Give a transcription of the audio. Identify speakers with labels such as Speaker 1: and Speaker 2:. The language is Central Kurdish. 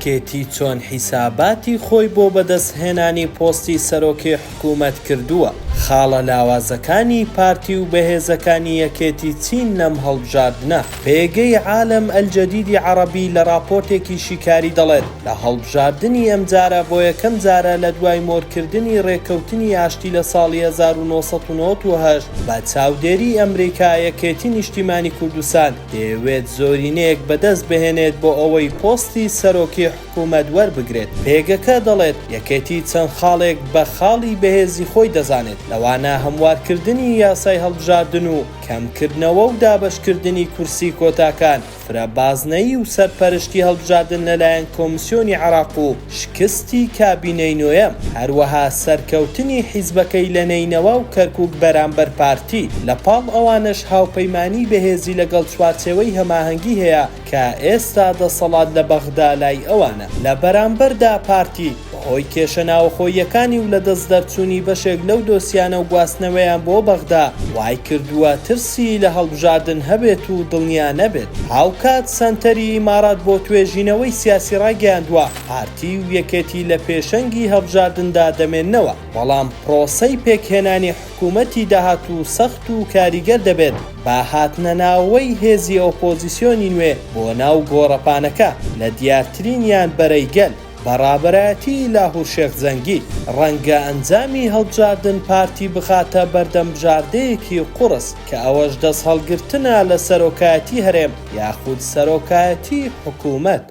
Speaker 1: یەکێتی چۆن حیساباتی خۆی بۆ بەدەستهێنانی پۆستی سەرۆکی حکوومەت کردووە. خاڵە لاوازەکانی پارتی و بەهێزەکانی یەکێتی چین لەم هەڵبژاردنە. پێگەی عالم ئەلجەدیدی عەرەبی لە راپۆرتێکی شیکاری دەڵێت لە هەڵبژاردنی ئەمجارە بۆ یەکەم جارە لە دوای مۆرکردنی ڕێکەوتنی ئاشتی لە ساڵی 1998 بە چاودێری ئەمریکا یەکێتی نیشتیمانی کوردستان دەیەوێت زۆرینەیەک بەدەست بهێنێت بۆ ئەوەی پۆستی سەرۆکی حکوومەت وەربگرێت. پێگەکە دەڵێت یەکێتی چەند خاڵێک بە خاڵی بەهێزی خۆی دەزانێت، لەوانە هەموارکردنی یاسای هەڵبژاردن و کەمکردنەوە و دابەشکردنی کورسی کۆتاکان، فرەبازنەیی و سەرپەرشتی هەڵبژاردن لەلایەن کۆمیسیۆنی عێراق و شکستی کابینەی نوێیەم، هەروەها سەرکەوتنی حیزبەکەی لە نینەوە و کەرکووک بەرامبەر پارتی. لەپاڵ ئەوانش هاوپەیمانی بەهێزی لەگەڵ چوارچێوەی هەماهەنگی هەیە کە ئێستا دەسەڵات لە بەغدا لای ئەوانە. لە بەرامبەردا پارتی بەهۆی کێشە ناوخۆیەکانی و لە دەست دەرچوونی بەشێک لەو دۆسیانە و گواستنەوەیان بۆ بەغدا وای کردووە ترسی لە هەڵبژاردن هەبێت و دڵنیا نەبێت. هاوکات سەنتەری ئیمارات بۆ توێژینەوەی سیاسی ڕاگەیاندووە پارتی و یەکێتی لە پێشەنگی هەڵبژاردندا دەمێننەوە، بەڵام پرۆسەی پێکهێنانی حکوومەتی داهاتوو سەخت و کاریگەر دەبێت با هاتنەناوەی هێزی ئۆپۆزیسیۆنی نوێ بۆ ناو گۆڕەپانەکە لە دیارترینیان بەرەیگەل بەڕابەتی لاهور شێخ زەنگی. ڕەنگە ئەنجامی هەڵبژاردن پارتی بخاتە بەردەم بژاردەیەکی قوڕس کە ئەوەش دەست هەڵگرتنە لە سەرۆکایەتی هەرێم یاخود سەرۆکایەتی حکوومەت.